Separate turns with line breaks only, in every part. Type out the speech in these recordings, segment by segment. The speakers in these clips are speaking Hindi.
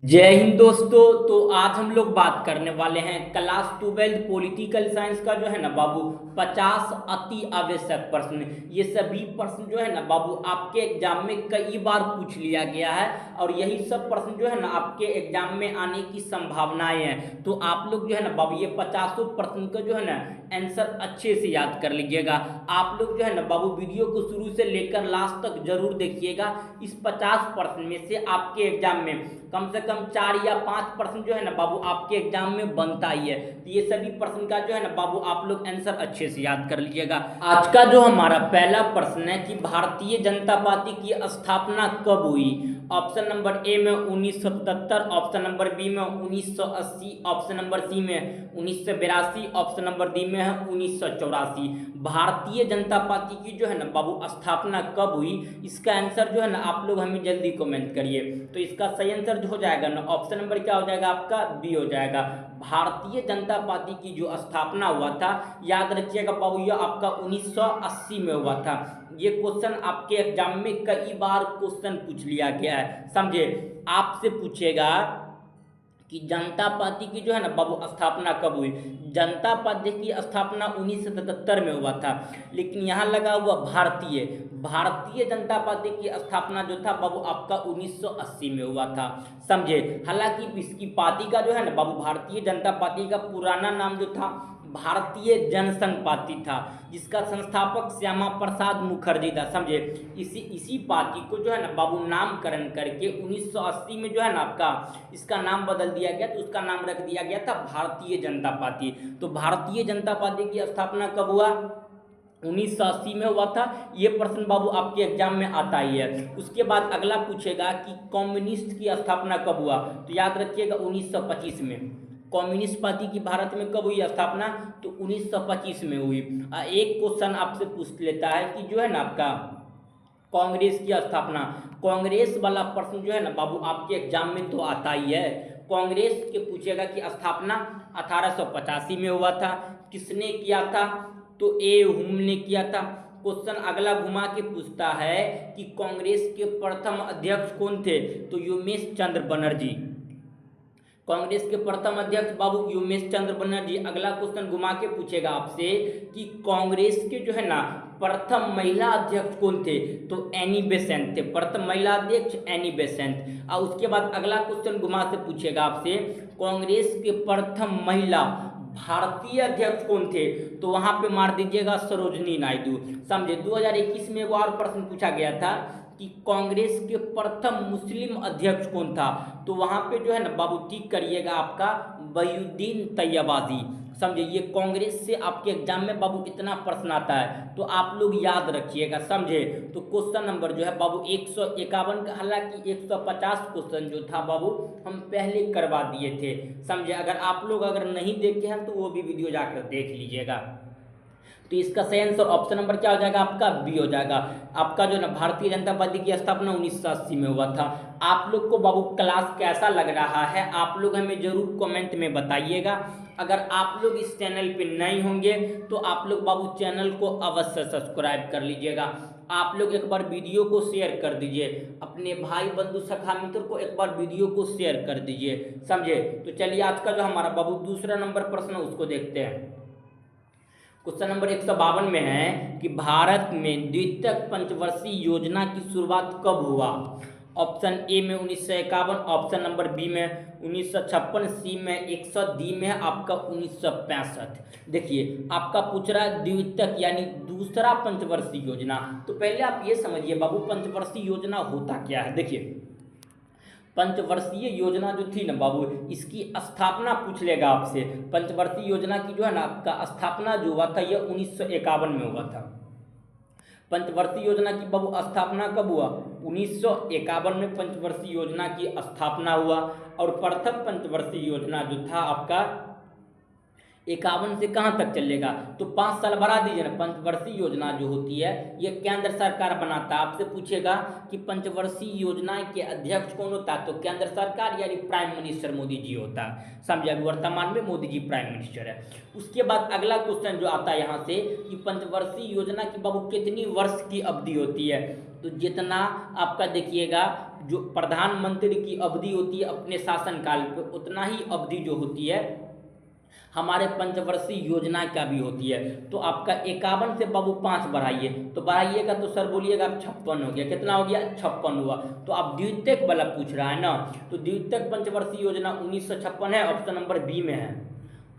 जय हिंद दोस्तों। तो आज हम लोग बात करने वाले हैं क्लास 12 पॉलिटिकल साइंस का जो है ना बाबू 50 अति आवश्यक प्रश्न। ये सभी प्रश्न जो है ना बाबू आपके एग्जाम में कई बार पूछ लिया गया है और यही सब प्रश्न जो है ना आपके एग्जाम में आने की संभावनाएं हैं। तो आप लोग जो है ना बाबू ये 50 प्रश्न का जो है ना आंसर अच्छे से याद कर लीजिएगा। आप लोग जो है ना बाबू वीडियो को शुरू से लेकर लास्ट तक जरूर देखिएगा। इस 50 प्रश्न में से आपके एग्जाम में कम से कम 4 या 5 प्रश्न जो है ना बाबू आपके एग्जाम में बनता ही है। तो ये सभी प्रश्न का जो है ना बाबू आप लोग आंसर अच्छे से याद कर लीजिएगा। आज का जो हमारा पहला प्रश्न है कि भारतीय जनता पार्टी की स्थापना कब हुई। ऑप्शन नंबर ए में 1977, ऑप्शन नंबर बी में 1980, ऑप्शन नंबर सी में 1982, ऑप्शन नंबर डी में है 1984। भारतीय जनता पार्टी की जो है ना बाबू स्थापना कब हुई, इसका आंसर जो है ना आप लोग हमें जल्दी कमेंट करिए। तो इसका सही आंसर जो हो जाएगा ना ऑप्शन नंबर क्या हो जाएगा आपका बी हो जाएगा। भारतीय जनता पार्टी की जो स्थापना हुआ था, याद रखिएगा बाबू, यह आपका 1980 में हुआ था। ये क्वेश्चन आपके एग्जाम में कई बार क्वेश्चन पूछ लिया गया है। समझे, आपसे पूछेगा कि जनता पार्टी की जो है ना बाबू स्थापना कब हुई। जनता पार्टी की स्थापना 1977 में हुआ था, लेकिन यहाँ लगा हुआ भारतीय भारतीय जनता पार्टी की स्थापना जो था बाबू आपका 1980 में हुआ था। समझे, हालांकि इसकी पार्टी का जो है ना बाबू भारतीय जनता पार्टी का पुराना नाम जो था भारतीय जनसंघ पार्टी था, जिसका संस्थापक श्यामा प्रसाद मुखर्जी था। समझे, इसी पार्टी को जो है ना बाबू नामकरण करके 1980 में जो है ना आपका इसका नाम बदल दिया गया, तो उसका नाम रख दिया गया था भारतीय जनता पार्टी। तो भारतीय जनता पार्टी की स्थापना कब हुआ, 1980 में हुआ था। ये प्रश्न बाबू आपके एग्जाम में आता ही है। उसके बाद अगला पूछेगा कि कम्युनिस्ट की स्थापना कब हुआ। तो याद रखिएगा 1925 में। कम्युनिस्ट पार्टी की भारत में कब हुई स्थापना, तो 1925 में हुई। एक क्वेश्चन आपसे पूछ लेता है कि जो है ना आपका कांग्रेस की स्थापना, कांग्रेस वाला प्रश्न जो है ना बाबू आपके एग्जाम में तो आता ही है। कांग्रेस के पूछेगा कि स्थापना 1885 में हुआ था। किसने किया था, तो ए हुम ने किया था। क्वेश्चन अगला घुमा के पूछता है कि कांग्रेस के प्रथम अध्यक्ष कौन थे, तो उमेश चंद्र बनर्जी। कांग्रेस के प्रथम अध्यक्ष बाबू उमेश चंद्र बनर्जी। अगला क्वेश्चन घुमा के पूछेगा आपसे कि कांग्रेस के जो है ना प्रथम महिला अध्यक्ष कौन थे, तो एनी बेसेंट थे। प्रथम महिला अध्यक्ष एनी बेसेंट। और उसके बाद अगला क्वेश्चन घुमा से पूछेगा आपसे कांग्रेस के प्रथम महिला भारतीय अध्यक्ष कौन थे, तो वहां पे मार दीजिएगा सरोजनी नायडू। समझे, 2021 में एक और प्रश्न पूछा गया था कि कांग्रेस के प्रथम मुस्लिम अध्यक्ष कौन था, तो वहां पे जो है ना बाबू टिक करिएगा आपका वहीउद्दीन तैयबाजी। समझे, ये कांग्रेस से आपके एग्जाम में बाबू इतना प्रश्न आता है, तो आप लोग याद रखिएगा। समझे, तो क्वेश्चन नंबर जो है बाबू 151 का, हालांकि 150 क्वेश्चन जो था बाबू हम पहले करवा दिए थे। समझे, अगर आप लोग अगर नहीं देखे हैं तो वो भी वीडियो जाकर देख लीजिएगा। तो इसका सही आंसर ऑप्शन नंबर क्या हो जाएगा आपका बी हो जाएगा। आपका जो ना भारतीय जनता पार्टी की स्थापना 1980 में हुआ था। आप लोग को बाबू क्लास कैसा लग रहा है, आप लोग हमें जरूर कमेंट में बताइएगा। अगर आप लोग इस चैनल पे नए होंगे तो आप लोग बाबू चैनल को अवश्य सब्सक्राइब कर लीजिएगा। आप लोग एक बार वीडियो को शेयर कर दीजिए, अपने भाई बंधु सखा मित्र को एक बार वीडियो को शेयर कर दीजिए। समझे, तो चलिए आज का जो हमारा बाबू दूसरा नंबर प्रश्न है उसको देखते हैं। क्वेश्चन नंबर 152 में है कि भारत में द्वितीयक पंचवर्षीय योजना की शुरुआत कब हुआ। ऑप्शन ए में 1951, ऑप्शन नंबर बी में 1956, सी में 100, डी में आपका 1965। देखिए आपका पूछ रहा है द्वितीयक यानी दूसरा पंचवर्षीय योजना। तो पहले आप ये समझिए बाबू पंचवर्षीय योजना होता क्या है। देखिए पंचवर्षीय योजना जो थी ना बाबू, इसकी स्थापना पूछ लेगा आपसे। पंचवर्षीय योजना की जो है ना आपका स्थापना जो हुआ था यह 1951 में हुआ था। पंचवर्षीय योजना की बाबू स्थापना कब हुआ, 1951 में पंचवर्षीय योजना की स्थापना हुआ। और प्रथम पंचवर्षीय योजना जो था आपका 51 से कहाँ तक चलेगा, तो 5 साल बढ़ा दीजिए ना। पंचवर्षीय योजना जो होती है ये केंद्र सरकार बनाता है। आपसे पूछेगा कि पंचवर्षीय योजना के अध्यक्ष कौन होता है, तो केंद्र सरकार यानी प्राइम मिनिस्टर मोदी जी होता है। समझे, अभी वर्तमान में मोदी जी प्राइम मिनिस्टर है। उसके बाद अगला क्वेश्चन जो आता है यहाँ से कि पंचवर्षीय योजना की बाबू कितनी वर्ष की अवधि होती है, तो जितना आपका देखिएगा जो प्रधानमंत्री की अवधि होती है अपने शासनकाल पे, उतना ही अवधि जो होती है हमारे पंचवर्षीय योजना क्या भी होती है। तो आपका 51 से बाबू 5 बढ़ाइए, तो बढ़ाइएगा तो सर बोलिएगा 56 हो गया। कितना हो गया? 56 हुआ। तो आप द्वितीयक वाला पूछ रहा है ना, तो द्वितीयक पंचवर्षीय योजना 1956 है, ऑप्शन नंबर बी में है।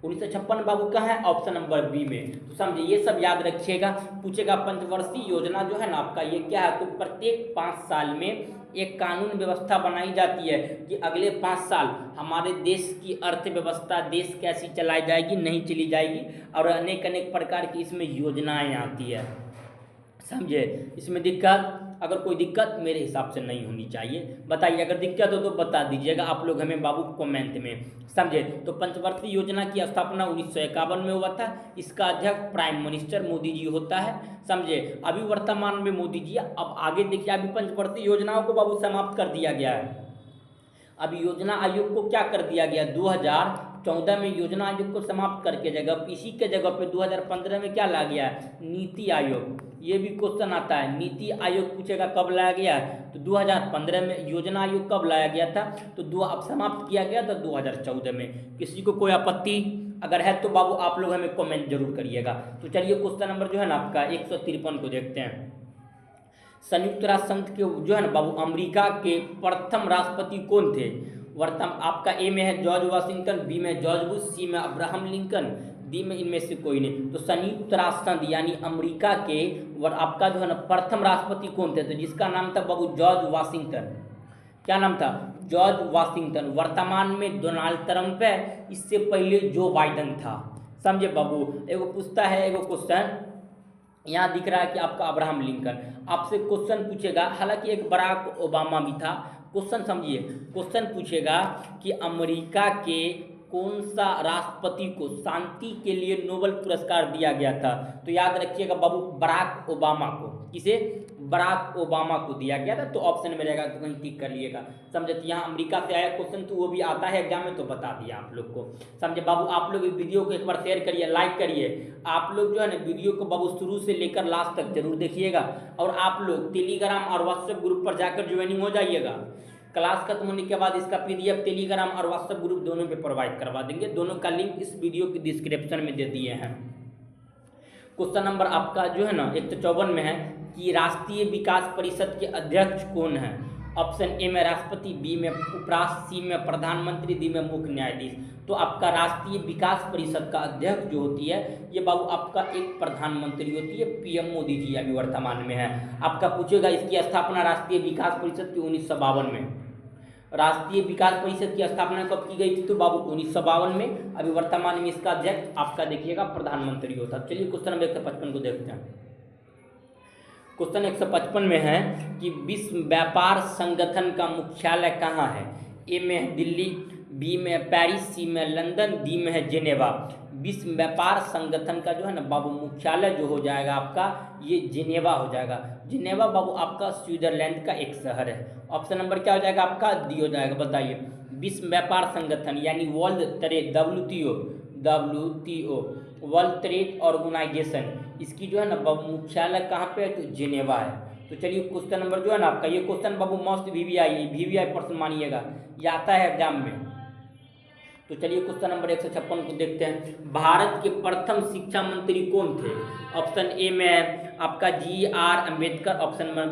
1956 बाबू कहाँ है? ऑप्शन नंबर बी में। तो समझिए, ये सब याद रखिएगा। पूछेगा पंचवर्षीय योजना जो है ना आपका ये क्या है, तो प्रत्येक 5 साल में एक कानून व्यवस्था बनाई जाती है कि अगले 5 साल हमारे देश की अर्थव्यवस्था, देश कैसी चलाई जाएगी, नहीं चली जाएगी, और अनेक अनेक प्रकार की इसमें योजनाएं आती है। समझे? इसमें दिक्कत, अगर कोई दिक्कत मेरे हिसाब से नहीं होनी चाहिए। बताइए अगर दिक्कत हो तो बता दीजिएगा आप लोग हमें बाबू कमेंट में। समझे? तो पंचवर्षीय योजना की स्थापना 1951 में हुआ था। इसका अध्यक्ष प्राइम मिनिस्टर मोदी जी होता है। समझे? अभी वर्तमान में मोदी जी, अब आगे देखिए, अभी पंचवर्षीय योजनाओं को बाबू समाप्त कर दिया गया है। अभी योजना आयोग को क्या कर दिया गया? 2014 में योजना आयोग को समाप्त करके जगह, इसी के जगह पे 2015 में क्या ला गया है? नीति आयोग। ये भी क्वेश्चन आता है, नीति आयोग पूछेगा कब लाया गया है, तो 2015 में। योजना आयोग कब लाया गया था? तो अब समाप्त किया गया था 2014 में। किसी को कोई आपत्ति अगर है तो बाबू आप लोग हमें कमेंट जरूर करिएगा। तो चलिए क्वेश्चन नंबर जो है ना आपका 153 को देखते हैं। संयुक्त राष्ट्र संघ के जो है ना बाबू अमेरिका के प्रथम राष्ट्रपति कौन थे? आपका ए में है जॉर्ज वाशिंगटन, बी में जॉर्ज बुश, सी में अब्राहम लिंकन, डी में इनमें से कोई नहीं। तो संयुक्त राष्ट्र संघ यानी अमेरिका के आपका जो है ना प्रथम राष्ट्रपति कौन थे? तो जिसका नाम था बाबू जॉर्ज वाशिंगटन। क्या नाम था? George Washington. वर्तमान में डोनाल्ड ट्रंप है, इससे पहले जो बाइडन था। समझे बाबू? एगो पूछता है, एगो क्वेश्चन यहाँ दिख रहा है कि आपका अब्राहम लिंकन। आपसे क्वेश्चन पूछेगा, हालांकि एक बराक ओबामा भी था। क्वेश्चन समझिए, क्वेश्चन पूछेगा कि अमेरिका के कौन सा राष्ट्रपति को शांति के लिए नोबेल पुरस्कार दिया गया था? तो याद रखिएगा बाबू, बराक ओबामा को। किसे? बराक ओबामा को दिया गया था। तो ऑप्शन में रहेगा, तो कहीं टिक कर लिएगा। समझे? तो यहाँ अमेरिका से आया क्वेश्चन, तो वो भी आता है एग्जाम में, तो बता दिया आप लोग को। समझे बाबू? आप लोग इस वीडियो को एक बार शेयर करिए, लाइक करिए। आप लोग जो है ना वीडियो को बाबू शुरू से लेकर लास्ट तक जरूर देखिएगा, और आप लोग टेलीग्राम और व्हाट्सएप ग्रुप पर जाकर ज्वाइनिंग हो जाइएगा। क्लास खत्म होने के बाद इसका पीडीएफ टेलीग्राम और व्हाट्सएप ग्रुप दोनों पे प्रोवाइड करवा देंगे। दोनों का लिंक इस वीडियो की डिस्क्रिप्शन में दे दिए हैं। क्वेश्चन नंबर आपका जो है ना 154 में है कि राष्ट्रीय विकास परिषद के अध्यक्ष कौन है? ऑप्शन ए में राष्ट्रपति, बी में उपराष्ट्रपति, सी में प्रधानमंत्री, डी में मुख्य न्यायाधीश। तो आपका राष्ट्रीय विकास परिषद का अध्यक्ष जो होती है ये बाबू आपका एक प्रधानमंत्री होती है, पीएम मोदी जी अभी वर्तमान में है। आपका पूछेगा इसकी स्थापना राष्ट्रीय विकास परिषद की 1952 में। राष्ट्रीय विकास परिषद की स्थापना कब की गई थी? तो बाबू 1952 में। अभी वर्तमान में इसका अध्यक्ष आपका देखिएगा प्रधानमंत्री होता। चलिए क्वेश्चन नंबर 155 को देखते हैं। क्वेश्चन 155 में है कि विश्व व्यापार संगठन का मुख्यालय कहाँ है? ए में है दिल्ली, बी में है पेरिस, सी में लंदन, डी में है जेनेवा। विश्व व्यापार संगठन का जो है ना बाबू मुख्यालय जो हो जाएगा आपका ये जेनेवा हो जाएगा। जेनेवा बाबू आपका स्विट्जरलैंड का एक शहर है। ऑप्शन नंबर क्या हो जाएगा आपका? डी हो जाएगा। बताइए, विश्व व्यापार संगठन यानी world trade, WTO world trade organisation, इसकी जो है ना बाबू मुख्यालय कहाँ पे है? तो जेनेवा है। तो चलिए क्वेश्चन नंबर जो है ना आपका ये क्वेश्चन बाबू मस्ट VVI प्रश्न मानिएगा, ये आता है एग्जाम में। तो चलिए क्वेश्चन नंबर 156 को देखते हैं। भारत के प्रथम शिक्षा मंत्री कौन थे? ऑप्शन ए में है आपका GR Ambedkar, option number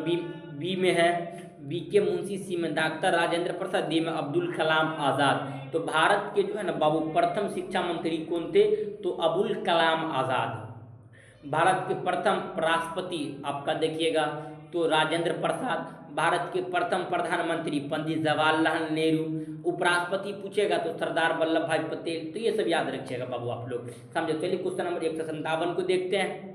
B में है BK मुंशी, सी में डॉक्टर राजेंद्र प्रसाद, डी में अब्दुल कलाम आज़ाद। तो भारत के जो है ना बाबू प्रथम शिक्षा मंत्री कौन थे? तो अब्दुल कलाम आज़ाद। भारत के प्रथम राष्ट्रपति आपका देखिएगा तो राजेंद्र प्रसाद। भारत के प्रथम प्रधानमंत्री पंडित जवाहरलाल नेहरू। उपराष्ट्रपति पूछेगा तो सरदार वल्लभ भाई पटेल। तो ये सब याद रखिएगा बाबू आप लोग। समझो? चलिए क्वेश्चन नंबर 157 को देखते हैं।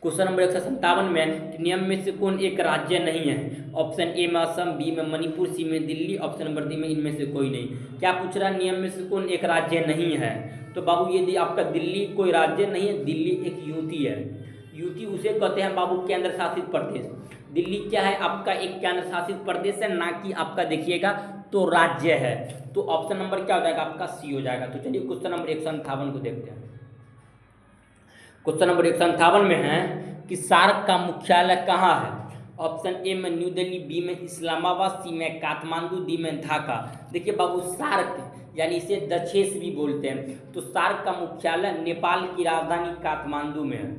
क्वेश्चन नंबर 157 में नियम में से कौन एक राज्य नहीं है? ऑप्शन ए में असम, बी में मणिपुर, सी में दिल्ली, ऑप्शन नंबर डी में इनमें से कोई नहीं। क्या पूछ रहा है? नियम में से कौन एक राज्य नहीं है? तो बाबू ये आपका दिल्ली कोई राज्य नहीं है, दिल्ली एक यूटी है। यूटी उसे कहते हैं बाबू केंद्र शासित प्रदेश। दिल्ली क्या है? आपका एक केंद्र शासित प्रदेश है, ना कि आपका देखिएगा तो राज्य है। तो ऑप्शन नंबर क्या हो जाएगा आपका? सी हो जाएगा। तो चलिए क्वेश्चन नंबर 158 को देखते हैं। क्वेश्चन नंबर 158 में है कि सार्क का मुख्यालय कहाँ है? ऑप्शन ए में न्यू दिल्ली, बी में इस्लामाबाद, सी में काठमांडू, डी में ढाका। देखिए बाबू, सार्क यानी इसे दक्षेस भी बोलते हैं, तो सार्क का मुख्यालय नेपाल की राजधानी काठमांडू में है।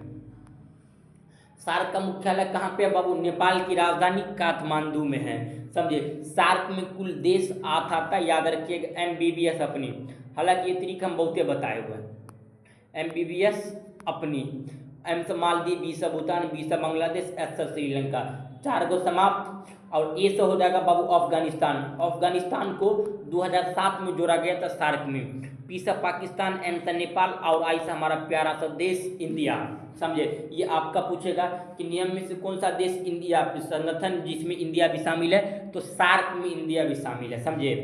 सार्क का मुख्यालय कहाँ पे है बाबू? नेपाल की राजधानी काठमांडू में है, समझे। सार्क में कुल देश 8 आता है, याद रखिएगा। MBBS अपनी, हालांकि ये तरीका हम बहुते बताए हुए हैं। MBBS अपनी, M से मालदीव, बी से भूटान, बी से बांग्लादेश, S से श्रीलंका, 4 को समाप्त। और ए से हो जाएगा बाबू अफगानिस्तान। अफगानिस्तान को 2007 में जोड़ा गया था सार्क में। पी से पाकिस्तान, एन से नेपाल और आई से हमारा प्यारा सा देश इंडिया, समझे। ये आपका पूछेगा कि नियम में से कौन सा देश इंडिया संगठन जिसमें इंडिया भी शामिल है, तो सार्क में इंडिया भी शामिल है, समझे।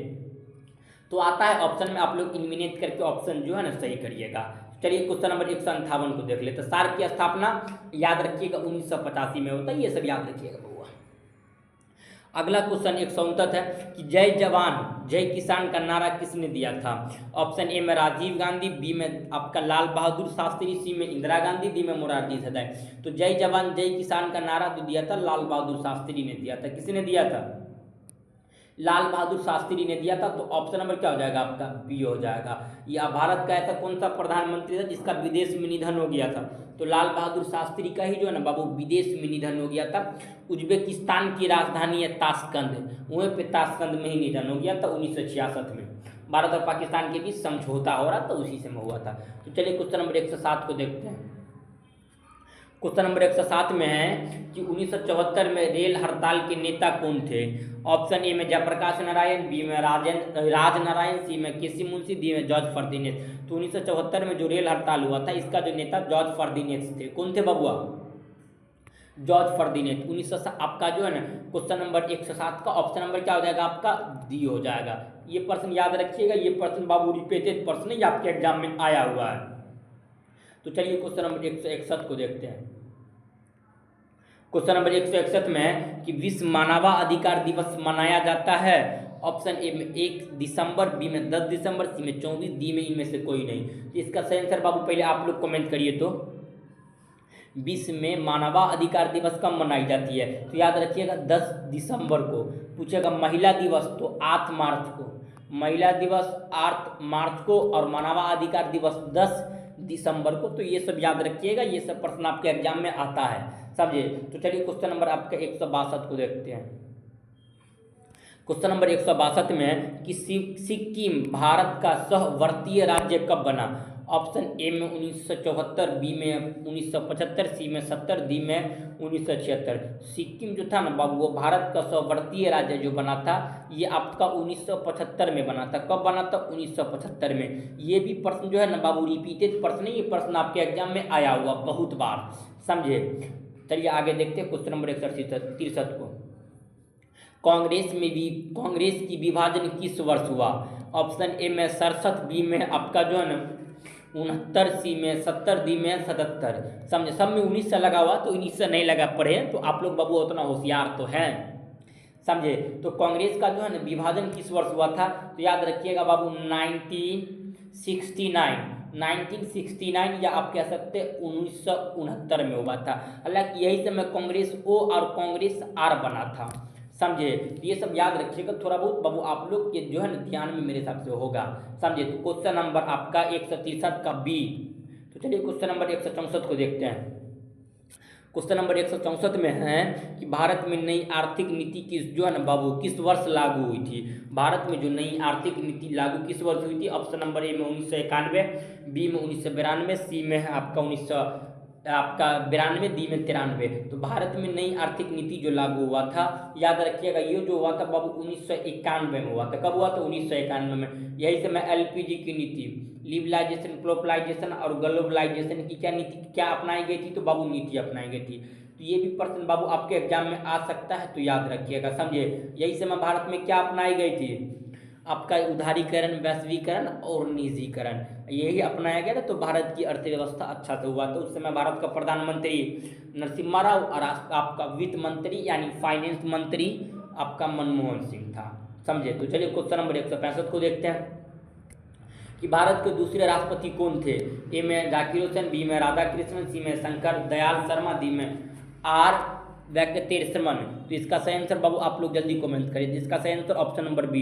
तो आता है ऑप्शन में, आप लोग इलिमिनेट करके ऑप्शन जो है ना सही करिएगा। चलिए क्वेश्चन नंबर 158 को देख लेते हैं। सार्क की स्थापना याद रखिएगा 1985 में होता है, ये सब याद रखिएगा बउआ। अगला क्वेश्चन 159 है कि जय जवान जय किसान का नारा किसने दिया था? ऑप्शन ए में राजीव गांधी, बी में आपका लाल बहादुर शास्त्री, सी में इंदिरा गांधी, डी में मोरारजी देसाई। तो जय जवान जय किसान का नारा जो दिया था लाल बहादुर शास्त्री ने दिया था। किसने दिया था? लाल बहादुर शास्त्री ने दिया था। तो ऑप्शन नंबर क्या हो जाएगा आपका? बी हो जाएगा। यह भारत का ऐसा कौन सा प्रधानमंत्री था जिसका विदेश में निधन हो गया था? तो लाल बहादुर शास्त्री का ही जो है ना बाबू विदेश में निधन हो गया था। उज्बेकिस्तान की राजधानी है ताशकंद, वहीं पे ताशकंद में ही निधन हो गया था 1966 में। भारत और पाकिस्तान के बीच समझौता हो रहा था, उसी से में हुआ था। तो चलिए क्वेश्चन नंबर 107 को देखते हैं। क्वेश्चन नंबर 107 में है कि 1974 में रेल हड़ताल के नेता कौन थे? ऑप्शन ए में जयप्रकाश नारायण, बी में राज नारायण, सी में केसी मुंशी, डी में जॉर्ज फर्दिनेट। तो 1974 में जो रेल हड़ताल हुआ था इसका जो नेता जॉर्ज फर्दिनेट थे। कौन थे बबुआ? जॉर्ज फर्दिनेट। 1900 आपका जो है ना क्वेश्चन नंबर 107 का ऑप्शन नंबर क्या हो जाएगा आपका? डी हो जाएगा। ये प्रश्न याद रखिएगा, ये प्रश्न बाबू रिपीटेड प्रश्न है, आपके एग्जाम में आया हुआ है। तो चलिए क्वेश्चन नंबर 161 को देखते हैं। क्वेश्चन नंबर 161 में है कि विश्व मानवाधिकार दिवस मनाया जाता है। ऑप्शन ए में 1 दिसंबर, बी में 10 दिसंबर, सी में 24, डी में इनमें से कोई नहीं। तो इसका सही आंसर बाबू पहले आप लोग कमेंट करिए। तो विश्व में मानवाधिकार दिवस कब मनाई जाती है? तो याद रखिएगा 10 दिसंबर को। पूछेगा महिला दिवस तो 8 मार्च को, महिला दिवस 8 मार्च को और मानवाधिकार दिवस 10 दिसंबर को। तो ये सब याद रखिएगा, ये सब प्रश्न आपके एग्जाम में आता है, समझे। तो चलिए क्वेश्चन नंबर आपका 162 को देखते हैं। क्वेश्चन नंबर 162 में है कि सिक्किम भारत का सहवर्तीय राज्य कब बना? ऑप्शन ए में 1974, बी में 1975, सी में 70, डी में 1976। सिक्किम जो था ना बाबू वो भारत का सहवर्तीय राज्य जो बना था ये आपका 1975 में बना था। कब बना था? 1975 में। ये भी प्रश्न जो है ना बाबू रिपीटेड प्रश्न है, ये प्रश्न आपके एग्जाम में आया हुआ बहुत बार, समझे। चलिए आगे देखते हैं क्वेश्चन नंबर 163 को। कांग्रेस की विभाजन किस वर्ष हुआ? ऑप्शन ए में 67, बी में आपका जो है ना 69, सी में 70, डी में 77। समझे, सब में 19 से लगा हुआ, तो 19 से नहीं लगा पढ़े तो आप लोग बाबू उतना होशियार तो हैं, समझे। तो कांग्रेस का जो है ना विभाजन किस वर्ष हुआ था? तो याद रखिएगा बाबू 1969 या आप कह सकते 1969 में हुआ था। हालांकि यही समय कांग्रेस ओ और कांग्रेस आर बना था, समझे। तो ये सब याद रखिएगा, थोड़ा बहुत बाबू आप लोग के जो है ना ध्यान में मेरे हिसाब से होगा, समझे। तो क्वेश्चन नंबर आपका 163 का बी। तो चलिए क्वेश्चन नंबर 164 को देखते हैं। क्वेश्चन नंबर 164 में है कि भारत में नई आर्थिक नीति किस जो है ना बाबू किस वर्ष लागू हुई थी? भारत में जो नई आर्थिक नीति लागू किस वर्ष हुई थी? ऑप्शन नंबर ए में 1991, बी में 1992, सी में है आपका 1992, डी में 93। तो भारत में नई आर्थिक नीति जो लागू हुआ था, याद रखिएगा ये जो हुआ था बाबू 1991 में हुआ था। कब हुआ था? 1991 में। यही से मैं LPG की नीति, लिबरलाइजेशन, ग्लोबलाइजेशन और ग्लोबलाइजेशन की क्या अपनाई गई थी? तो बाबू नीति अपनाई गई थी। तो ये भी प्रश्न बाबू आपके एग्जाम में आ सकता है, तो याद रखिएगा, समझे। यही समय भारत में क्या अपनाई गई थी? आपका उदारीकरण, वैश्वीकरण और निजीकरण, यही अपनाया गया था। तो भारत की अर्थव्यवस्था अच्छा से हुआ। तो उस समय भारत का प्रधानमंत्री नरसिम्हा राव और आपका वित्त मंत्री यानी फाइनेंस मंत्री आपका मनमोहन सिंह था, समझे। तो चलिए क्वेश्चन नंबर 165 को देखते हैं कि भारत के दूसरे राष्ट्रपति कौन थे? ए में जाकिर हुसैन, बी में राधाकृष्णन, सी में शंकर दयाल शर्मा, डी में R व्यक्तिर श्रमण। तो इसका सही आंसर बाबू आप लोग जल्दी कमेंट करिए। इसका सही answer option number B,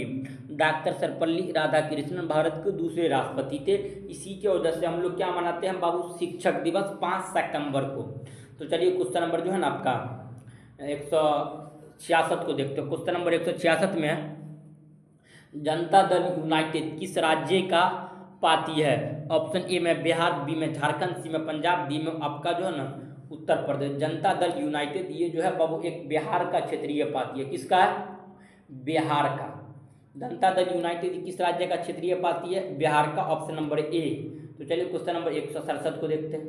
doctor Sarvepalli Radhakrishnan Bharat के दूसरे राष्ट्रपति थे। इसी के वजह से हम लोग क्या मनाते हैं बाबू, शिक्षक दिवस 5 सितंबर को। तो चलिए क्वेश्चन नंबर जो है ना आपका 166 को देखते हो। क्वेश्चन नंबर 166 में है, जनता दल यूनाइटेड किस राज्य का पार्टी है? ऑप्शन ए में बिहार, बी में झारखंड, सी में पंजाब, डी में आपका जो है ना उत्तर प्रदेश। जनता दल यूनाइटेड ये जो है बाबू एक बिहार का क्षेत्रीय पार्टी है। किसका है? बिहार का। जनता दल यूनाइटेड किस राज्य का क्षेत्रीय पार्टी है? बिहार का, ऑप्शन नंबर ए। तो चलिए क्वेश्चन नंबर 167 को देखते हैं।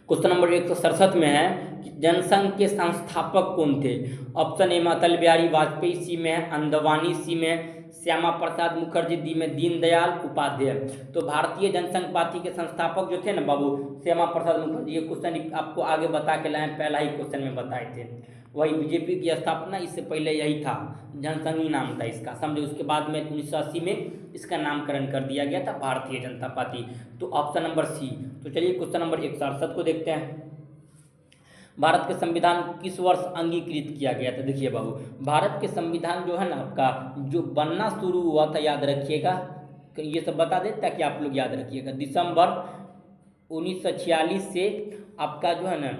क्वेश्चन नंबर 167 में है कि जनसंघ के संस्थापक कौन थे? ऑप्शन ए में अटल बिहारी वाजपेयी, सी में है अंदवानी, सी में श्यामा प्रसाद मुखर्जी, डी में दीनदयाल उपाध्याय। तो भारतीय जनसंघ पार्टी के संस्थापक जो थे ना बाबू श्यामा प्रसाद मुखर्जी। ये क्वेश्चन आपको आगे बता के लाए, पहला ही क्वेश्चन में बताए थे। वही बीजेपी की स्थापना इससे पहले यही था, जनसंघ ही नाम था इसका, समझे। उसके बाद में 1980 में इसका नामकरण कर दिया गया था भारतीय जनता पार्टी। तो ऑप्शन नंबर सी। तो चलिए क्वेश्चन नंबर 167 को देखते हैं। भारत के संविधान को किस वर्ष अंगीकृत किया गया था? देखिए बाबू, भारत के संविधान जो है ना आपका जो बनना शुरू हुआ था, याद रखिएगा, ये सब बता दें ताकि आप लोग याद रखिएगा। दिसंबर 1946 से आपका जो है ना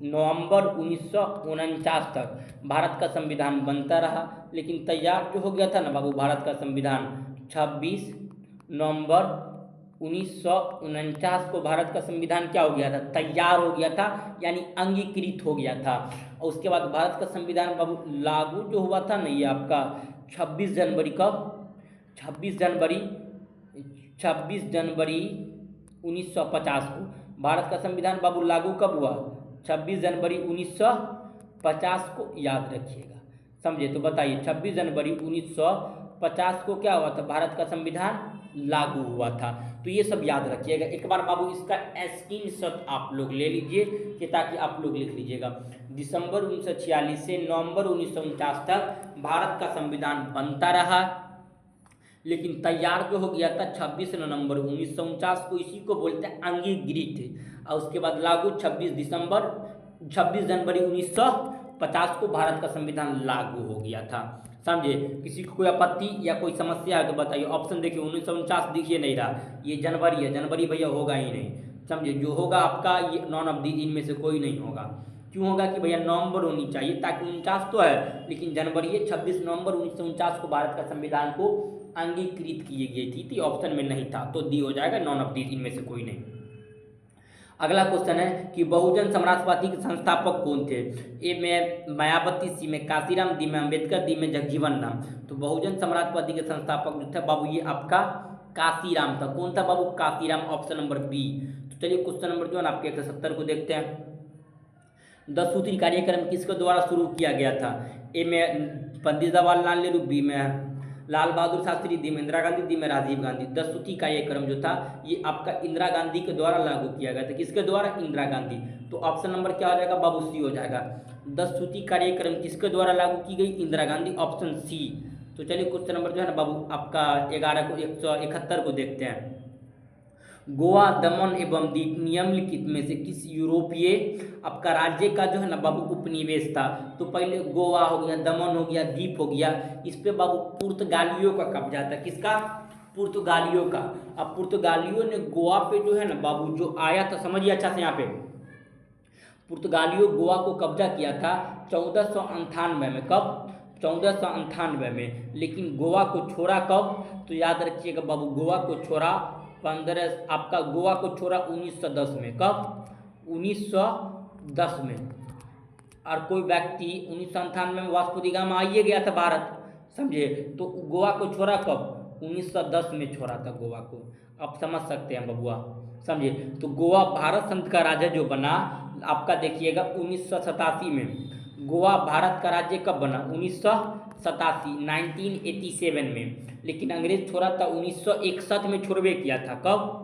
नवंबर 1949 तक भारत का संविधान बनता रहा। लेकिन तैयार जो हो गया था ना बाबू भारत का संविधान 26 नवंबर 1949 को भारत का संविधान क्या हो गया था? तैयार हो गया था, यानी अंगीकृत हो गया था। और उसके बाद भारत का संविधान बाबू लागू जो हुआ था ना, ये आपका 26 जनवरी कब? 26 जनवरी 1950 को भारत का संविधान बाबू लागू कब हुआ? 26 जनवरी 1950 को, याद रखिएगा, समझे। तो बताइए 26 जनवरी 1950 को क्या हुआ था? भारत का संविधान लागू हुआ था। तो ये सब याद रखिएगा। एक बार बाबू इसका स्क्रीनशॉट आप लोग ले लीजिए कि ताकि आप लोग लिख लीजिएगा। दिसंबर 1946 से नवंबर 1949 तक भारत का संविधान बनता रहा, लेकिन तैयार जो हो गया था 26 नवंबर 1949 को, इसी को बोलते हैं अंगीकृत। और उसके बाद लागू 26 जनवरी 1950 को भारत का संविधान लागू हो गया था, समझे। किसी को कोई आपत्ति या कोई समस्या है तो बताइए। ऑप्शन देखिए 1949 दिखिए नहीं रहा, ये जनवरी है, जनवरी भैया होगा ही नहीं, समझे। जो होगा आपका ये नॉन ऑफ दी इनमें से कोई नहीं होगा। क्यों होगा कि भैया नवंबर होनी चाहिए, ताकि 49 तो है लेकिन जनवरी है। 26 नवंबर 1949 को भारत का संविधान को अंगीकृत की गई थी, ऑप्शन में नहीं था, तो डी हो जाएगा, नॉन ऑफ दी इनमें से कोई नहीं। अगला क्वेश्चन है कि बहुजन समाज पार्टी के संस्थापक कौन थे? ए में मायावती, सी में काशीराम, डी में अम्बेडकर, डी में जगजीवन राम। तो बहुजन समाज पार्टी के संस्थापक जो थे बाबू ये आपका काशीराम था। कौन था बाबू? Kashiram, option number B. तो चलिए क्वेश्चन नंबर जो है ना आपके 170 को देखते हैं। 10 सूत्री कार्यक्रम किसके द्वारा शुरू किया गया था? ए में पंडित जवाहरलाल नेहरू, बी में लाल बहादुर शास्त्री, डी में इंदिरा गांधी, डी में राजीव गांधी। 10 सूत्री कार्यक्रम जो था ये आपका इंदिरा गांधी के द्वारा लागू किया गया था। किसके द्वारा? इंदिरा गांधी। तो ऑप्शन नंबर क्या हो जाएगा बाबू? सी हो जाएगा। 10 सूत्री कार्यक्रम किसके द्वारा लागू की गई? Indira Gandhi, option C. तो चलिए क्वेश्चन नंबर जो है ना बाबू आपका 11 को 171 को देखते हैं। गोवा, दमन एवं दीव निम्नलिखित में से किस यूरोपीय आपका राज्य का जो है ना बाबू उपनिवेश था? तो पहले गोवा हो गया, दमन हो गया, दीप हो गया, इस पे बाबू पुर्तगालियों का कब्जा था। किसका? पुर्तगालियों का। अब पुर्तगालियों ने गोवा पे जो है ना बाबू जो आया था, समझिए अच्छा से, यहाँ पे पुर्तगालियों गोवा को कब्जा किया था 1498 में। कब? 1498 में। लेकिन गोवा को छोड़ा कब? तो याद रखिएगा बाबू गोवा को छोड़ा 1910 में। कब? 1910 में। और कोई व्यक्ति 1998 में वास्को दी गामा आइए गया था भारत, समझे। तो गोवा को छोड़ा कब? 1910 में छोड़ा था गोवा को। आप समझ सकते हैं बबुआ, समझे। तो गोवा भारत संघ का राज्य जो बना आपका देखिएगा 1987 में। गोवा भारत का राज्य कब बना? 1987 में। लेकिन अंग्रेज छोड़ा था 1961 में, छोड़वे किया था। कब?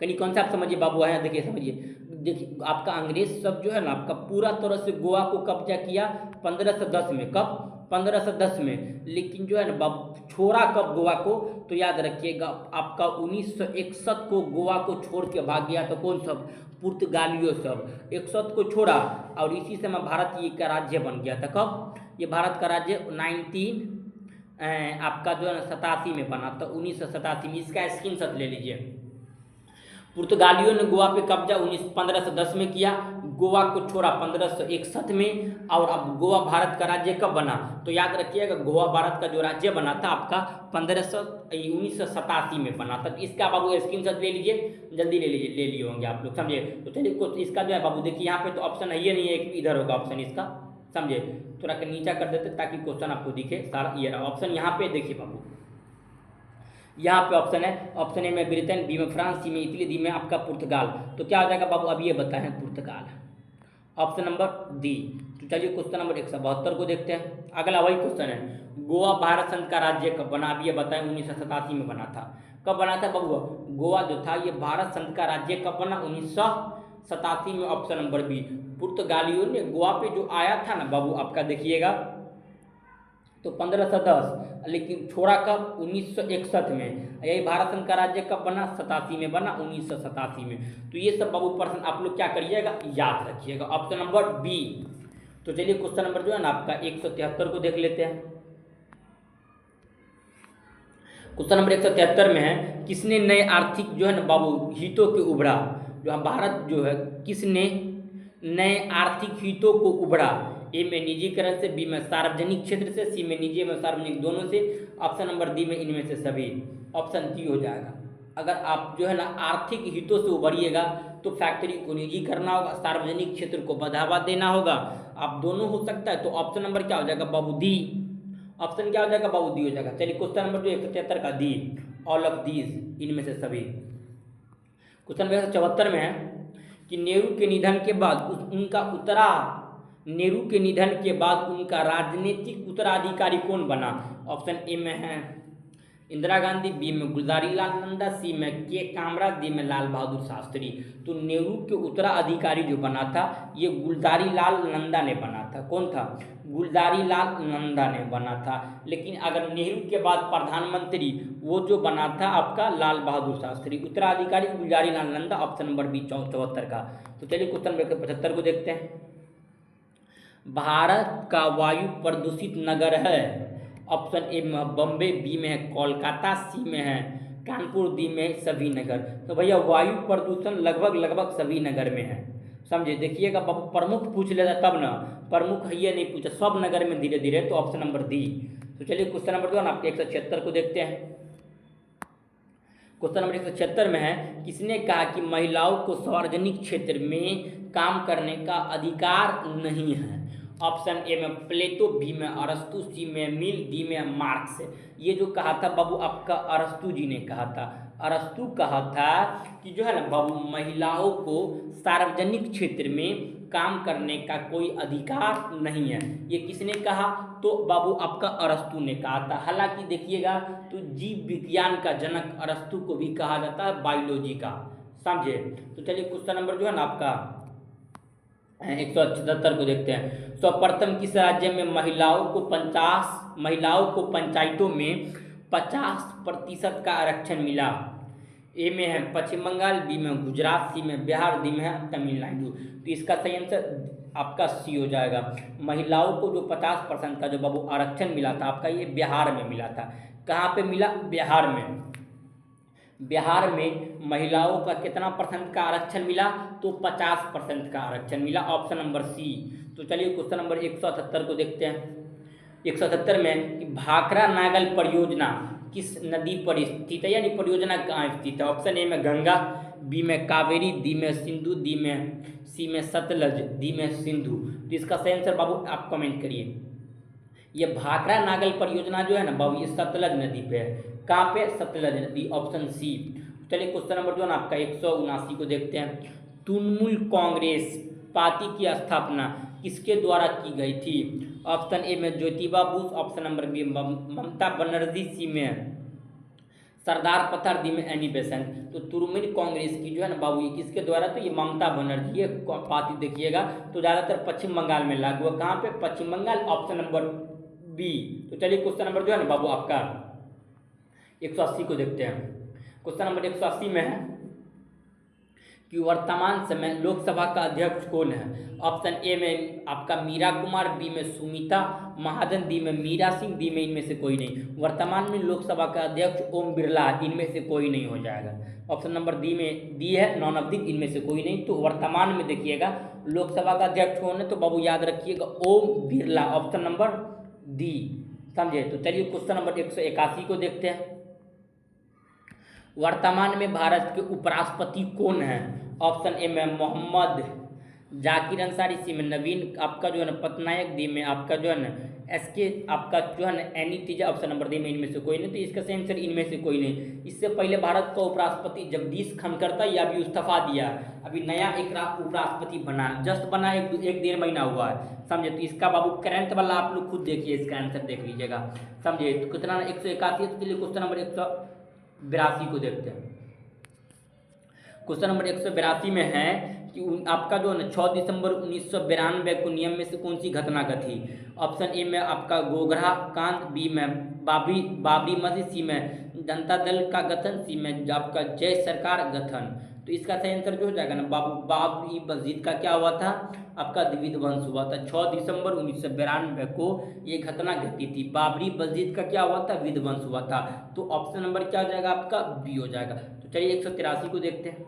कहीं कौन सा आप समझिए बाबू है, देखिए समझिए। देखिए आपका अंग्रेज सब जो है ना आपका पूरा तरह से गोवा को कब्जा किया 1510 में। कब? 1510 में। लेकिन जो है ना बाबू छोड़ा कब गोवा को? तो याद रखिएगा आपका 1961 को गोवा को छोड़ के भाग गया। तो कौन सब? पुर्तगालियों सब एक शब्द को छोड़ा और इसी समय भारत ये का राज्य बन गया था। कब? ये भारत का राज्य 19 आपका जो है 87 में बना था, 1987 में। इसका स्क्रीनशॉट ले लीजिए। पुर्तगालियों ने गोवा पे कब्जा 1510 में किया, गोवा को छोड़ा 1561 में, और अब गोवा भारत का राज्य कब बना? तो याद रखिएगा, गोवा भारत का जो राज्य बना था आपका 1987 में बना था। तो इसका बाबू स्क्रीनशॉट ले लीजिए, जल्दी ले लीजिए, ले लिए होंगे आप लोग, समझे। तो चलिए इसका जो है बाबू देखिए यहाँ पे तो ऑप्शन है, ये नहीं है कि इधर होगा ऑप्शन इसका, समझे। थोड़ा नीचा कर देते ताकि क्वेश्चन आपको दिखे सारा। ये रहा ऑप्शन, यहाँ पे देखिए बाबू, यहाँ पे ऑप्शन है, ऑप्शन ए में ब्रिटेन, बी में फ्रांस, सी में इटली, डी में आपका पुर्तगाल। तो क्या हो जाएगा बाबू? अब ये बताएं, पुर्तगाल, ऑप्शन नंबर डी। तो चलिए क्वेश्चन नंबर 172 को देखते हैं। अगला वही क्वेश्चन है, गोवा भारत संघ का राज्य कब बना? अब ये बताएं, 1987 में बना था। कब बना था बाबू? गोवा जो था ये भारत संघ का राज्य कब बना? 1987 में, ऑप्शन नंबर बी। पुर्तगालियों ने गोवा पे जो आया था ना बाबू आपका, देखिएगा तो 1510, लेकिन छोड़ा कब? 1961 में। यही भारत संघ का राज्य कब बना? 87 में बना, 1987 में। तो ये सब बाबू प्रश्न आप लोग क्या करिएगा? याद रखिएगा, ऑप्शन नंबर बी। तो चलिए क्वेश्चन नंबर जो है ना आपका 173 को देख लेते हैं। क्वेश्चन नंबर 173 में है, किसने नए आर्थिक जो है ना बाबू हितों के उभरा? जो भारत जो है किसने नए आर्थिक हितों को उभरा? ए में निजीकरण से, बी में सार्वजनिक क्षेत्र से, सी में निजी में सार्वजनिक दोनों से, ऑप्शन नंबर डी में इनमें से सभी। ऑप्शन डी हो जाएगा। अगर आप जो है ना आर्थिक हितों से उभरिएगा तो फैक्ट्री को निजी करना होगा, सार्वजनिक क्षेत्र को बढ़ावा देना होगा, आप दोनों हो सकता है। तो ऑप्शन नंबर क्या हो जाएगा बाबू? डी। ऑप्शन क्या हो जाएगा बाबू? डी हो जाएगा। चलिए क्वेश्चन नंबर जो 173 का डी, ऑल ऑफ दीज, इनमें से सभी। क्वेश्चन नंबर 174 में है कि नेहरू के निधन के बाद नेहरू के निधन के बाद उनका राजनीतिक उत्तराधिकारी कौन बना? ऑप्शन ए में है इंदिरा गांधी, बी में गुलजारी लाल नंदा, सी में के कामराज, डी में लाल बहादुर शास्त्री। तो नेहरू के उत्तराधिकारी जो बना था ये गुलजारी लाल नंदा ने बना था। कौन था? गुलजारी लाल नंदा ने बना था। लेकिन अगर नेहरू के बाद प्रधानमंत्री वो जो बना था आपका लाल बहादुर शास्त्री। उत्तराधिकारी Gulzari Lal Nanda, option number B 74 का। तो चलिए क्वेश्चन नंबर 175 को देखते हैं। भारत का वायु प्रदूषित नगर है? ऑप्शन ए में बम्बे, बी में है कोलकाता, सी में है कानपुर, डी में सभी नगर। तो भैया वायु प्रदूषण लगभग सभी नगर में है, समझे। देखिएगा प्रमुख पूछ लेता तब ना, प्रमुख ये नहीं पूछा, सब नगर में धीरे धीरे। तो ऑप्शन नंबर डी। तो चलिए क्वेश्चन नंबर जो है ना आपके 176 को देखते हैं। क्वेश्चन नंबर 176 में है, किसने कहा कि महिलाओं को सार्वजनिक क्षेत्र में काम करने का अधिकार नहीं है? ऑप्शन ए में प्लेटो, बी में अरस्तु, सी में मिल, डी में मार्क्स। ये जो कहा था बाबू आपका अरस्तु जी ने कहा था। अरस्तु कहा था कि जो है ना बाबू महिलाओं को सार्वजनिक क्षेत्र में काम करने का कोई अधिकार नहीं है। ये किसने कहा? तो बाबू आपका अरस्तु ने कहा था। हालांकि देखिएगा तो जीव विज्ञान का जनक अरस्तु को भी कहा जाता है, बायोलॉजी का, समझे। तो चलिए क्वेश्चन नंबर जो है ना आपका 177 को देखते हैं। सर्वप्रथम किस राज्य में महिलाओं को पंचायतों में 50% का आरक्षण मिला? ए में है पश्चिम बंगाल, बी में गुजरात, सी में बिहार, डी में है तमिलनाडु। तो इसका सही आंसर आपका सी हो जाएगा। महिलाओं को जो 50% का जो बाबू आरक्षण मिला था आपका, ये बिहार में मिला था। कहाँ पे मिला? बिहार में। बिहार में महिलाओं का कितना % का आरक्षण मिला? तो 50% का आरक्षण मिला, ऑप्शन नंबर सी। तो चलिए क्वेश्चन नंबर 178 को देखते हैं। 177 में कि भाखड़ा नागल परियोजना किस नदी पर स्थित है, यानी परियोजना कहाँ स्थित है? ऑप्शन ए में गंगा, बी में कावेरी, डी में सिंधु, सी में सतलज, डी में सिंधु। तो इसका सही आंसर बाबू आप कमेंट करिए। ये भाखड़ा नागल परियोजना जो है ना बाबू, ये सतलज नदी पे है। कहाँ पे? सतलज नदी, ऑप्शन सी। चलिए क्वेश्चन नंबर जो है ना आपका 179 को देखते हैं। तृणमूल कांग्रेस पार्टी की स्थापना किसके द्वारा की गई थी? ऑप्शन ए में Jyotiba Bose, option number B Mamata Banerjee, C में सरदार पटेल, डी में एनी बेसेंट। तो तृणमूल कांग्रेस की जो है ना बाबू ये किसके द्वारा? तो ये ममता बनर्जी ये पार्टी देखिएगा तो ज़्यादातर पश्चिम बंगाल में लागू है। कहाँ पे? पश्चिम बंगाल, ऑप्शन नंबर बी। तो चलिए क्वेश्चन नंबर जो है ना बाबू आपका 180 को देखते हैं। क्वेश्चन नंबर 180 में है कि वर्तमान समय लोकसभा का अध्यक्ष कौन है। ऑप्शन ए में आपका मीरा कुमार, बी में सुमिता महाजन, डी में मीरा सिंह, डी में इनमें से कोई नहीं। वर्तमान में लोकसभा का अध्यक्ष ओम बिरला, इनमें से कोई नहीं हो जाएगा। ऑप्शन नंबर डी है नॉन ऑफ दी, इनमें से कोई नहीं। तो वर्तमान में देखिएगा लोकसभा का अध्यक्ष कौन है, तो बाबू याद रखिएगा Om Birla, option number D, समझे। तो चलिए क्वेश्चन नंबर 181 को देखते हैं। वर्तमान में भारत के उपराष्ट्रपति कौन है। ऑप्शन ए में मोहम्मद जाकिर अंसारी, सी में नवीन आपका जो है ना पटनायक, डी में आपका जो है ना एसके आपका जो है ना एनी तीजा, ऑप्शन नंबर डी में इनमें से कोई नहीं। तो इसका सही आंसर इनमें से कोई नहीं। इससे पहले भारत का उपराष्ट्रपति जगदीश खनकरता, या अभी इस्तीफा दिया, अभी नया एक उपराष्ट्रपति बना, जस्ट बना, एक 1.5 महीना हुआ है, समझे। तो इसका बाबू करंट वाला आप लोग खुद देखिए, इसका आंसर देख लीजिएगा, समझे। तो कितना 181, तो चलिए क्वेश्चन नंबर 182 को देखते हैं। क्वेश्चन नंबर 182 में है कि आपका जो है ना 6 दिसंबर 1992 को नियम में से कौन सी घटना घटी। ऑप्शन ए में आपका गोगरा कांड, बी में बाबरी मस्जिद, सी में जनता दल का गठन, सी में आपका जय सरकार गठन। तो इसका सही आंसर जो हो जाएगा ना बाबरी मस्जिद का क्या हुआ था, आपका विध्वंस हुआ था। 6 दिसंबर 1992 को ये घटना घटी थी, बाबरी मस्जिद का क्या हुआ था, विध्वंस हुआ था। तो ऑप्शन नंबर क्या हो जाएगा आपका बी हो जाएगा। तो चलिए 183 को देखते हैं।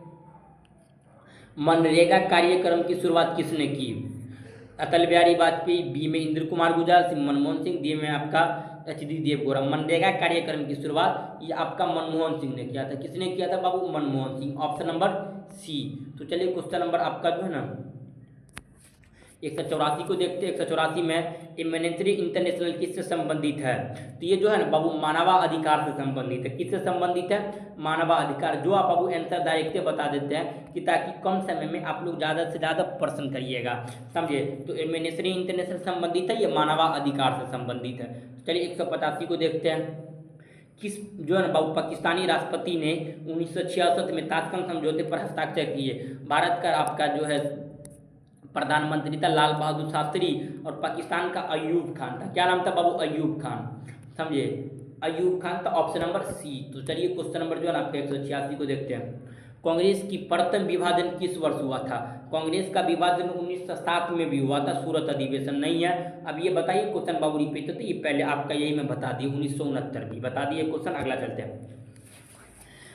मनरेगा कार्यक्रम की शुरुआत किसने की। अटल बिहारी वाजपेयी, बी में इंद्र कुमार गुजराल, सी मनमोहन सिंह, डी में आपका एच.डी. देवगौड़ा। मनरेगा कार्यक्रम की शुरुआत ये आपका मनमोहन सिंह ने किया था। किसने किया था बाबू, Manmohan Singh, option number C. तो चलिए क्वेश्चन नंबर आपका जो है ना 184 को देखते हैं। 184 में इम्यूनिटी इंटरनेशनल किससे संबंधित है। तो ये जो है ना बाबू मानवाधिकार से संबंधित है। किससे संबंधित है, मानवाधिकार। जो आप बाबू आंसर डायरेक्ट बता देते हैं कि ताकि कम समय में आप लोग ज़्यादा से ज़्यादा प्रश्न करिएगा, समझे। तो इम्यूनिटी इंटरनेशनल संबंधित है, ये मानवाधिकार से संबंधित है। चलिए 185 को देखते हैं। किस जो है ना बाबू पाकिस्तानी राष्ट्रपति ने 1966 में ताशकंद समझौते पर हस्ताक्षर किए। भारत का आपका जो है प्रधानमंत्री था लाल बहादुर शास्त्री, और पाकिस्तान का अयूब खान था। क्या नाम था बाबू, अयूब खान, समझे, अयूब खान था, ऑप्शन नंबर सी। तो चलिए क्वेश्चन नंबर जो है ना आपके 186 को देखते हैं। कांग्रेस की प्रथम विभाजन किस वर्ष हुआ था। कांग्रेस का विभाजन 1907 में भी हुआ था। सूरत अधिवेशन नहीं है। अब ये बताइए क्वेश्चन बाबू रिपीट होते, ये पहले आपका यही मैं बता दिए 1969 में बता दिए क्वेश्चन। अगला चलते हैं।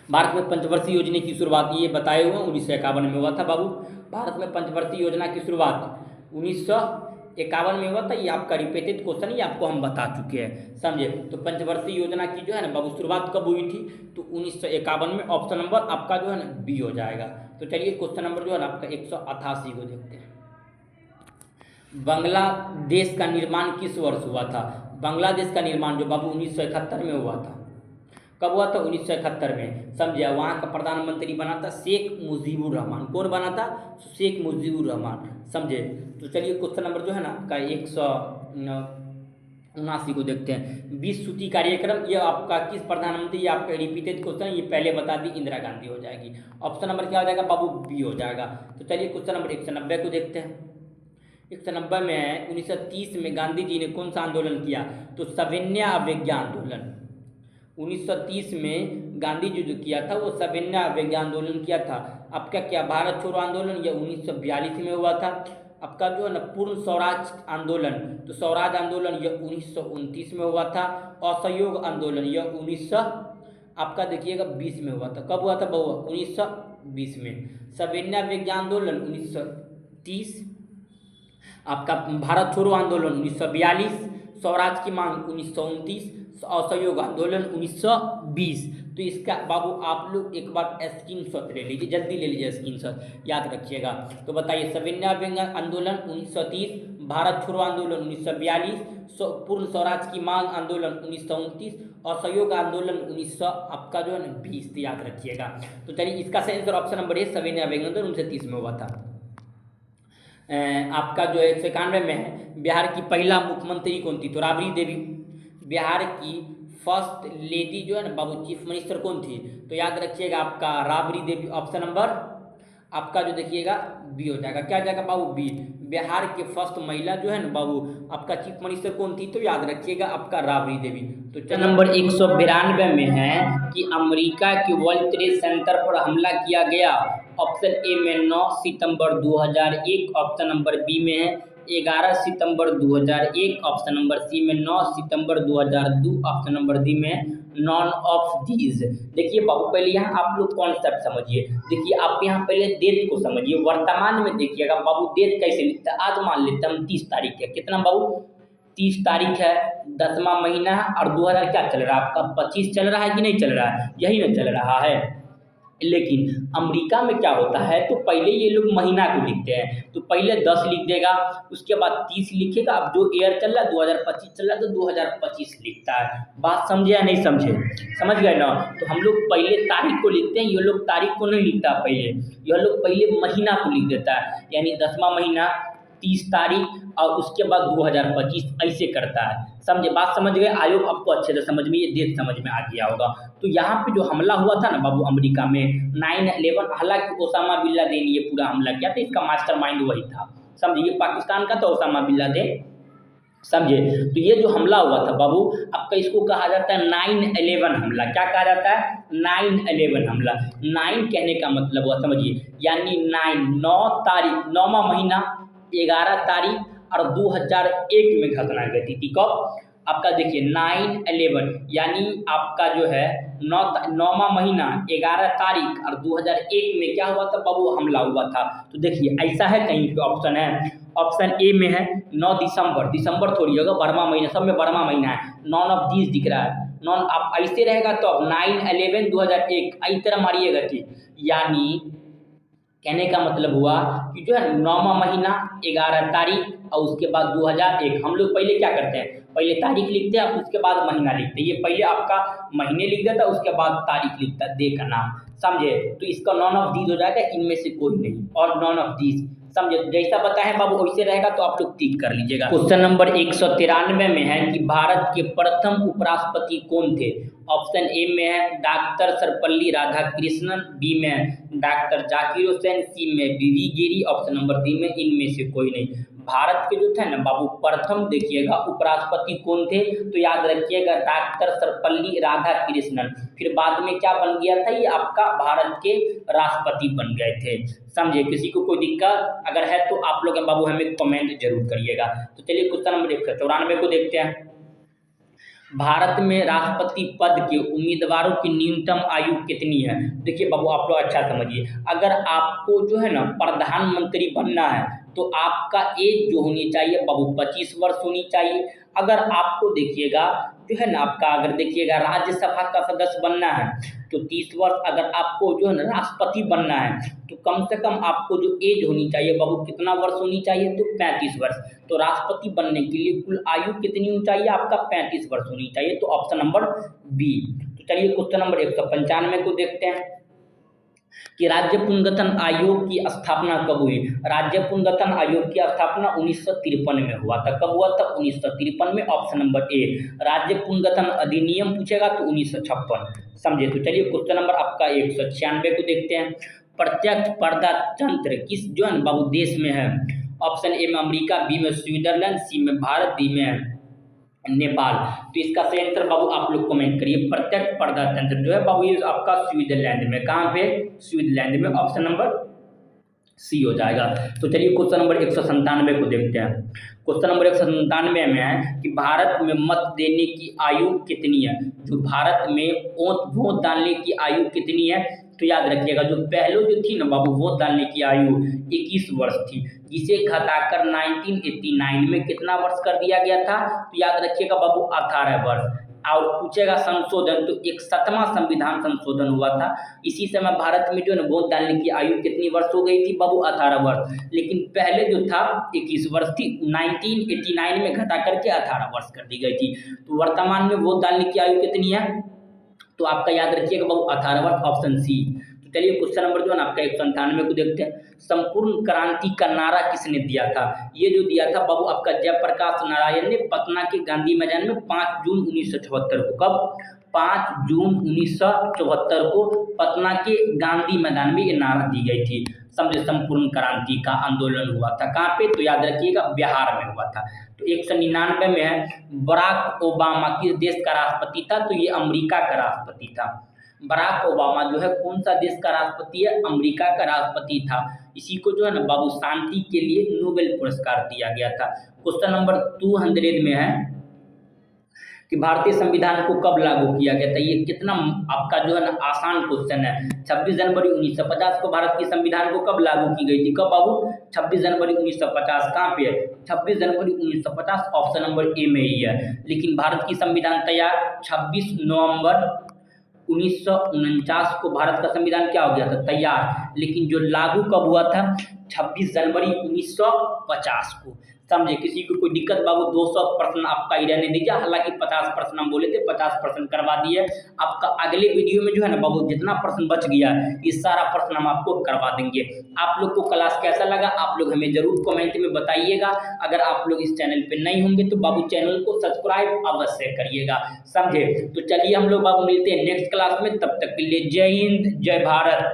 भारत में पंचवर्षीय योजना की शुरुआत ये बताए हुए 1951 में हुआ था बाबू। भारत में पंचवर्षीय योजना की शुरुआत 1951 में हुआ था। ये आपका रिपीटेड क्वेश्चन, ये आपको हम बता चुके हैं, समझे। तो पंचवर्षीय योजना की जो है ना बाबू शुरुआत कब हुई थी, तो 1951 में, ऑप्शन नंबर आपका जो है ना बी हो जाएगा। तो चलिए क्वेश्चन नंबर जो है ना आपका 188 को देखते हैं। बांग्लादेश का निर्माण किस वर्ष हुआ था। बांग्लादेश का निर्माण जो बाबू 1971 में हुआ था। कब हुआ था, 1971 में, समझे। वहाँ का प्रधानमंत्री बना था शेख मुजीबुर रहमान। कौन बना था, शेख मुजीबुर रहमान, समझे। तो चलिए क्वेश्चन नंबर जो है ना आपका 179 को देखते हैं। 20 सूची कार्यक्रम ये आपका किस प्रधानमंत्री, ये आपका रिपीटेड क्वेश्चन, ये पहले बता दी, इंदिरा गांधी हो जाएगी। ऑप्शन नंबर क्या हो जाएगा बाबू, बी हो जाएगा। तो चलिए क्वेश्चन नंबर 190 को देखते हैं। 190 में 1930 में गांधी जी ने कौन सा आंदोलन किया, तो सविनय अवज्ञा आंदोलन। 1930 में गांधी जी जो किया था वो सविनय अवज्ञा आंदोलन किया था। आपका क्या भारत छोड़ो आंदोलन, यह 1942 में हुआ था। आपका जो है ना पूर्ण स्वराज आंदोलन, तो स्वराज आंदोलन यह 1929 में हुआ था। असहयोग आंदोलन यह 1900 आपका देखिएगा 20 में हुआ था। कब हुआ था बहुआ, 1920 में। सविनय अवज्ञा आंदोलन 1930, आपका भारत छोड़ो आंदोलन 1942, स्वराज की मांग 1929, असहयोग आंदोलन 1920। तो इसका बाबू आप लोग एक बार स्क्रीनशॉट ले लीजिए, जल्दी ले लीजिए स्क्रीनशॉट, याद रखिएगा। तो बताइए सविनय अवज्ञा आंदोलन 1930, भारत छोड़ो आंदोलन 1942, पूर्ण स्वराज की मांग आंदोलन 1929, असहयोग आंदोलन 1900 आपका जो है ना 20, याद रखिएगा। तो चलिए इसका सही आंसर ऑप्शन नंबर ए सविनय अवज्ञा आंदोलन 1930 में हुआ था। आपका जो 191 में है, बिहार की पहला मुख्यमंत्री कौन थी, तो राबड़ी देवी। बिहार की फर्स्ट लेडी जो है ना बाबू चीफ मिनिस्टर कौन थी, तो याद रखिएगा आपका राबड़ी देवी, ऑप्शन नंबर आपका जो देखिएगा बी हो जाएगा। क्या जाएगा बाबू, बी। बिहार के फर्स्ट महिला जो है ना बाबू आपका चीफ मिनिस्टर कौन थी, तो याद रखिएगा आपका राबड़ी देवी। तो नंबर 192 में है कि अमेरिका के वर्ल्ड ट्रेड सेंटर पर हमला किया गया ऑप्शन ए में 9 सितंबर 2001, ऑप्शन नंबर बी में है 11 सितंबर 2001, ऑप्शन नंबर सी में 9 सितंबर 2002, ऑप्शन नंबर डी में है नॉन ऑफ दीज। देखिए बाबू पहले यहाँ आप लोग कॉन्सेप्ट समझिए। देखिए आप यहाँ पहले डेट को समझिए, वर्तमान में देखिएगा बाबू डेट कैसे लिखता है। आज मान लेते हैं हम 30 तारीख है, कितना बाबू 30 तारीख है, 10वां महीना है और 2000 क्या चल रहा है आपका 25 चल रहा है कि नहीं चल रहा है, यही ना चल रहा है। लेकिन अमेरिका में क्या होता है, तो पहले ये लोग महीना को लिखते हैं, तो पहले 10 लिख देगा, उसके बाद 30 लिखेगा। अब जो ईयर चल रहा है 2025 चल रहा है तो 2025 लिखता है। बात समझे या नहीं समझे, समझ गए ना। तो हम लोग पहले तारीख को लिखते हैं, ये लोग तारीख को नहीं लिखता पहले, यह लोग पहले महीना को लिख देता है, यानी 10वां महीना 30 तारीख और उसके बाद 2025 ऐसे करता है। समझे, बात समझ गए। आयोग आपको अच्छे से समझ में, ये डेट समझ में आ गया होगा। तो यहाँ पे जो हमला हुआ था ना बाबू अमेरिका में 9/11, हालांकि ओसामा बिन लादेन ये पूरा हमला किया था, इसका मास्टरमाइंड वही था। समझे, ये पाकिस्तान का था ओसामा बिन लादेन, समझे। तो ये जो हमला हुआ था बाबू आपका, इसको कहा जाता है 9/11 हमला। क्या कहा जाता है, 9/11 हमला। 9 कहने का मतलब हुआ समझिए, यानी 9 तारीख, 9वां महीना 11 तारीख और 2001 में घटना घटी थी। कब आपका देखिए 9/11, यानी आपका जो है 9वां महीना 11 तारीख और 2001 में क्या हुआ था बाबू, हमला हुआ था। तो देखिए ऐसा है, कहीं पे ऑप्शन है, ऑप्शन ए में है 9 दिसंबर, दिसंबर थोड़ी होगा, 12वां महीना, सब में 12वां महीना है, नॉन ऑफ दीज दिख रहा है। नॉन आप ऐसे रहेगा तो अब 9/11 2001 इस तरह मारिएगा, ठीक। यानी कहने का मतलब हुआ कि जो है 9वां महीना 11 तारीख और उसके बाद 2001। हम लोग पहले क्या करते हैं, पहले तारीख लिखते हैं उसके बाद महीना लिखते हैं। ये पहले आपका महीने लिख देता है उसके बाद तारीख लिखता है, डे का नाम, समझे। तो इसका नॉन ऑफ दीज हो जाएगा, इनमें से कोई नहीं, और नॉन ऑफ दीज, समझे। जैसा बताए बाबू वैसे रहेगा, तो आप लोग टिक कर लीजिएगा। क्वेश्चन नंबर 193 में है कि भारत के प्रथम उपराष्ट्रपति कौन थे। ऑप्शन ए में है डॉक्टर सर्वपल्ली राधाकृष्णन, बी में है डॉक्टर जाकिर हुसैन, सी में वीवी गिरी, ऑप्शन नंबर डी में इनमें से कोई नहीं। भारत के जो थे ना बाबू प्रथम देखिएगा उपराष्ट्रपति कौन थे, तो याद रखिएगा डॉक्टर सर्वपल्ली राधाकृष्णन। फिर बाद में क्या बन गया था, ये आपका भारत के राष्ट्रपति बन गए थे, समझे। किसी को कोई दिक्कत अगर है तो आप लोग बाबू हमें कमेंट जरूर करिएगा। तो चलिए क्वेश्चन नंबर 194 को देखते हैं। भारत में राष्ट्रपति पद के उम्मीदवारों की न्यूनतम आयु कितनी है। देखिए बाबू आप लोग अच्छा समझिए, अगर आपको जो है ना प्रधानमंत्री बनना है तो आपका एज जो होनी चाहिए बाबू 25 वर्ष होनी चाहिए। अगर आपको देखिएगा जो है ना आपका, अगर देखिएगा राज्यसभा का सदस्य बनना है तो 30 वर्ष, अगर आपको जो है ना राष्ट्रपति बनना है तो कम से कम आपको जो एज होनी चाहिए बाबू कितना वर्ष होनी चाहिए, तो 35 वर्ष। तो राष्ट्रपति बनने के लिए कुल आयु कितनी होनी चाहिए, आपका 35 वर्ष होनी चाहिए, तो ऑप्शन नंबर बी। तो चलिए क्वेश्चन नंबर 195 को देखते हैं कि राज्य पुनर्गठन आयोग की स्थापना कब हुई। राज्य पुनर्गठन आयोग की स्थापना 1953 में हुआ था। कब हुआ था, 1953 में, ऑप्शन नंबर ए। राज्य पुनर्गठन अधिनियम पूछेगा तो 1956, समझे। तो चलिए क्वेश्चन नंबर आपका 196 को देखते हैं। प्रत्यक्ष पर्दा तंत्र किस जो है बाबू देश में है। ऑप्शन ए में अमेरिका, बी में स्विट्जरलैंड, सी में भारत, डी में नेपाल। तो इसका सही आंसर बाबू आप लोग कमेंट करिए। प्रत्यक्ष पर्दा तंत्र जो है बाबू ये आपका स्विट्जरलैंड में, कहाँ पे, स्विट्जरलैंड में, ऑप्शन नंबर सी हो जाएगा। तो चलिए क्वेश्चन नंबर 197 को देखते हैं। क्वेश्चन नंबर 197 में है कि भारत में मत देने की आयु कितनी है। जो भारत में वोट डालने की आयु कितनी है, तो याद रखिएगा जो पहले जो थी ना बाबू वोट डालने की आयु 21 वर्ष थी, जिसे घटाकर 1989 में कितना वर्ष कर दिया गया था, तो याद रखिएगा बाबू 18 वर्ष। और पूछेगा संशोधन, तो 61वां संविधान संशोधन हुआ था, इसी समय भारत में जो है वोट डालने की आयु कितनी वर्ष हो गई थी बाबू 18 वर्ष। लेकिन पहले जो था 21 वर्ष थी, 1989 में घटा करके 18 वर्ष कर दी गई थी। तो वर्तमान में वोट डालने की आयु कितनी है, तो आपका याद रखिएगा बाबू 18 वर्ष, ऑप्शन सी। तो चलिए क्वेश्चन नंबर जो है ना आपका 197 को देखते हैं। संपूर्ण क्रांति का नारा किसने दिया था। ये जो दिया था बाबू आपका जयप्रकाश नारायण ने पटना के गांधी मैदान में 5 जून 1974 को। कब, 5 जून 1974 को पटना के गांधी मैदान में ये नारा दी गई थी, समझे। संपूर्ण क्रांति का आंदोलन हुआ था कहाँ पे, तो याद रखिएगा बिहार में हुआ था। तो 199 में है बराक ओबामा किस देश का राष्ट्रपति था, तो ये अमेरिका का राष्ट्रपति था। बराक ओबामा जो है कौन सा देश का राष्ट्रपति है? अमेरिका का राष्ट्रपति था। इसी को जो है ना बाबू शांति के लिए नोबेल पुरस्कार दिया गया था। क्वेश्चन नंबर 200 में है कि भारतीय संविधान को कब लागू किया गया था? ये कितना आपका जो है ना आसान क्वेश्चन है। 26 जनवरी 1950 को भारत की संविधान को कब लागू की गई थी? कब बाबू? 26 जनवरी 1950। कहाँ पे है? 26 जनवरी 1950 ऑप्शन नंबर ए में ही है। लेकिन भारत की संविधान तैयार 26 नवंबर 1949 को भारत का संविधान क्या हो गया था? तैयार। लेकिन जो लागू कब हुआ था? 26 जनवरी 1950 को। समझे? किसी को कोई दिक्कत बाबू? 200 प्रश्न आपका ही रहने दीजिए। हालांकि 50% हम बोले थे, 50% करवा दिए। आपका अगले वीडियो में जो है ना बाबू जितना प्रश्न बच गया ये सारा प्रश्न हम आपको करवा देंगे। आप लोग को क्लास कैसा लगा आप लोग हमें जरूर कमेंट में बताइएगा। अगर आप लोग इस चैनल पे नहीं होंगे तो बाबू चैनल को सब्सक्राइब अवश्य करिएगा। समझे? तो चलिए हम लोग बाबू मिलते हैं नेक्स्ट क्लास में। तब तक के लिए जय हिंद, जय भारत।